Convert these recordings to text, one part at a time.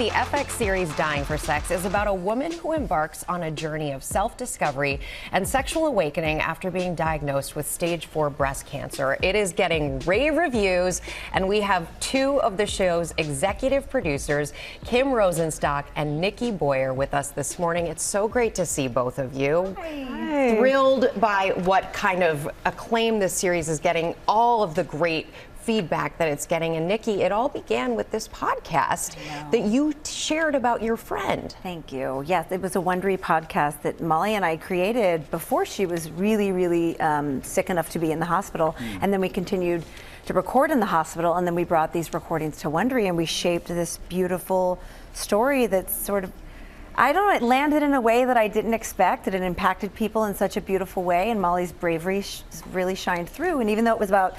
The FX series Dying for Sex is about a woman who embarks on a journey of self-discovery and sexual awakening after being diagnosed with stage 4 breast cancer. It is getting rave reviews, and we have two of the show's executive producers, Kim Rosenstock and Nikki Boyer, with us this morning. It's so great to see both of you. Hi. Thrilled by what kind of acclaim this series is getting, all of the great feedback that it's getting. And Nikki, it all began with this podcast that you shared about your friend. Thank you. Yes, it was a Wondery podcast that Molly and I created before she was really sick enough to be in the hospital. And then we continued to record in the hospital, and then we brought these recordings to Wondery, and we shaped this beautiful story that's sort of, I don't know, it landed in a way that I didn't expect. It impacted people in such a beautiful way, and Molly's bravery really shined through. And even though it was about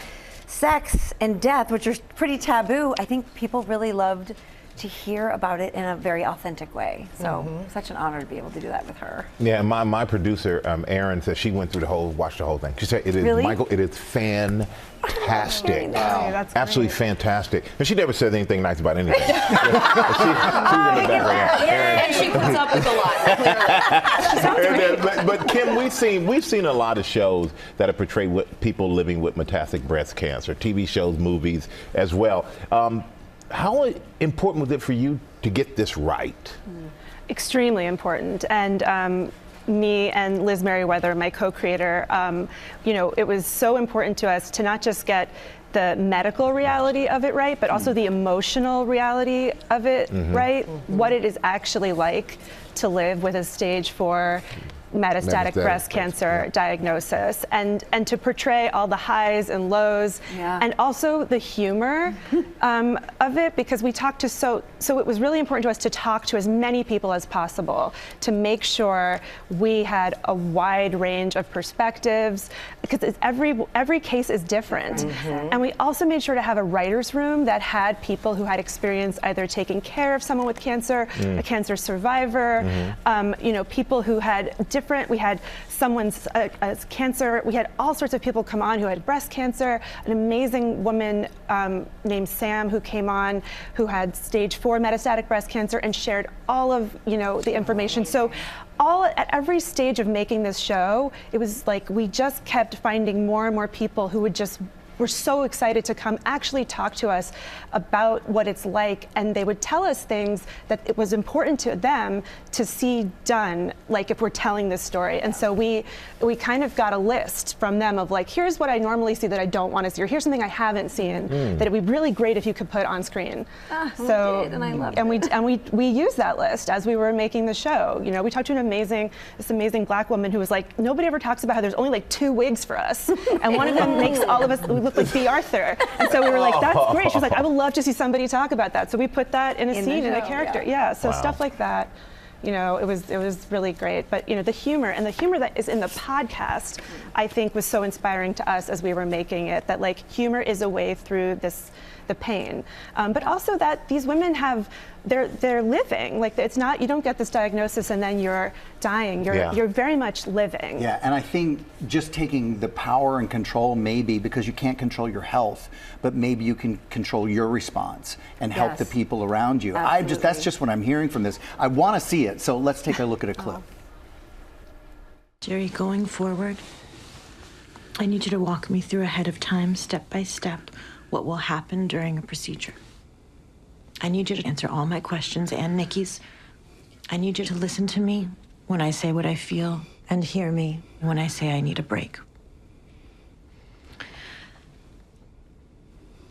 sex and death, which are pretty taboo, I think people really loved to hear about it in a very authentic way. So such an honor to be able to do that with her. Yeah, my producer, Erin, said she went through watched the whole thing. She said it is, really? Michael, it is fantastic. Wow. That's absolutely fantastic. And she never said anything nice about anything. She's in the background. And she puts up with a lot, clearly. But Kim, we've seen a lot of shows that have portrayed people living with metastatic breast cancer, TV shows, movies as well. How important was it for you to get this right? Extremely important. And me and Liz Merriweather, my co-creator, it was so important to us to not just get the medical reality of it right, but also the emotional reality of it right, what it is actually like to live with a stage 4 metastatic breast cancer diagnosis, and to portray all the highs and lows, and also the humor of it, because we talked to so it was really important to us to talk to as many people as possible to make sure we had a wide range of perspectives, because every case is different. And we also made sure to have a writer's room that had people who had experience either taking care of someone with cancer, a cancer survivor, people who had we had someone's cancer. We had all sorts of people come on who had breast cancer. An amazing woman named Sam who came on who had stage 4 metastatic breast cancer and shared all of the information. So at every stage of making this show, it was like we just kept finding more and more people who were so excited to come actually talk to us about what it's like, and they would tell us things that it was important to them to see done, like if we're telling this story. And so we kind of got a list from them of like, here's what I normally see that I don't want to see, or here's something I haven't seen that it'd be really great if you could put on screen. So we did, and I loved it. we used that list as we were making the show. We talked to this amazing black woman who was like, nobody ever talks about how there's only like 2 wigs for us, and one of them makes all of us look like B. Arthur. And so we were like, that's great. She was like, I would love to see somebody talk about that. So we put that in a scene, in a character. So stuff like that. It was really great. But the humor that is in the podcast, I think, was so inspiring to us as we were making it. That like humor is a way through the pain, but also that these women they're living. Like, it's not, you don't get this diagnosis and then you're dying. You're very much living. Yeah, and I think just taking the power and control, maybe because you can't control your health, but maybe you can control your response and help the people around you. That's just what I'm hearing from this. I want to see it, so let's take a look at a clip. Jerry, going forward, I need you to walk me through ahead of time, step by step, what will happen during a procedure. I need you to answer all my questions and Nikki's. I need you to listen to me when I say what I feel and hear me when I say I need a break.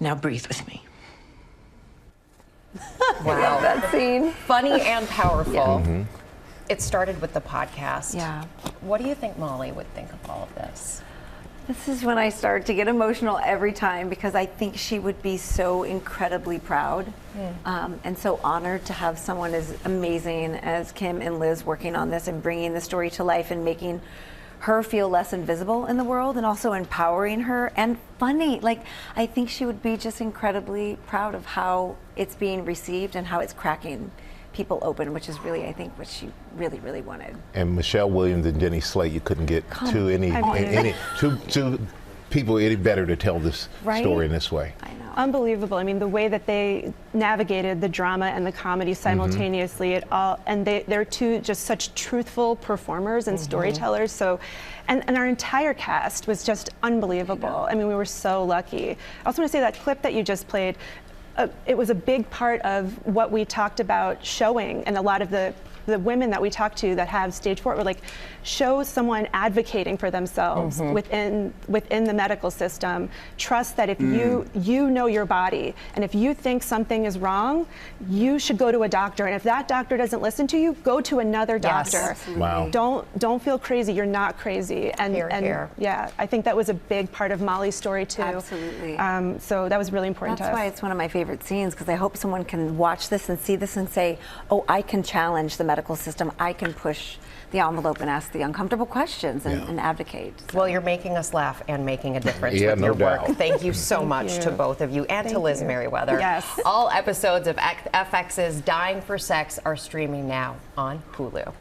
Now breathe with me. Wow. That scene. Funny and powerful. It started with the podcast. Yeah. What do you think Molly would think of all of this? This is when I start to get emotional every time, because I think she would be so incredibly proud and so honored to have someone as amazing as Kim and Liz working on this and bringing the story to life and making her feel less invisible in the world, and also empowering her and funny. Like, I think she would be just incredibly proud of how it's being received and how it's cracking people open, which is really, I think, what she really wanted. And Michelle Williams and Jenny Slate, you couldn't get two people any better to tell this story in this way. I know. Unbelievable. I mean, the way that they navigated the drama and the comedy simultaneously, and they're two just such truthful performers and storytellers. So, and our entire cast was just unbelievable. I mean, we were so lucky. I also want to say that clip that you just played, it was a big part of what we talked about showing, and a lot of the women that we talked to that have stage 4 were like, show someone advocating for themselves within the medical system. Trust that if you know your body, and if you think something is wrong, you should go to a doctor. And if that doctor doesn't listen to you, go to another doctor. Wow. Don't feel crazy. You're not crazy. And yeah, I think that was a big part of Molly's story too. Absolutely. So that was really important to us. That's why it's one of my favorite scenes, because I hope someone can watch this and see this and say, oh, I can challenge the medical system. I can push the envelope and ask the uncomfortable questions and advocate. So. Well, you're making us laugh and making a difference Yeah, with no your doubt. work. Thank you so much to both of you and to Liz Merriweather. Yes. All episodes of FX's Dying for Sex are streaming now on Hulu.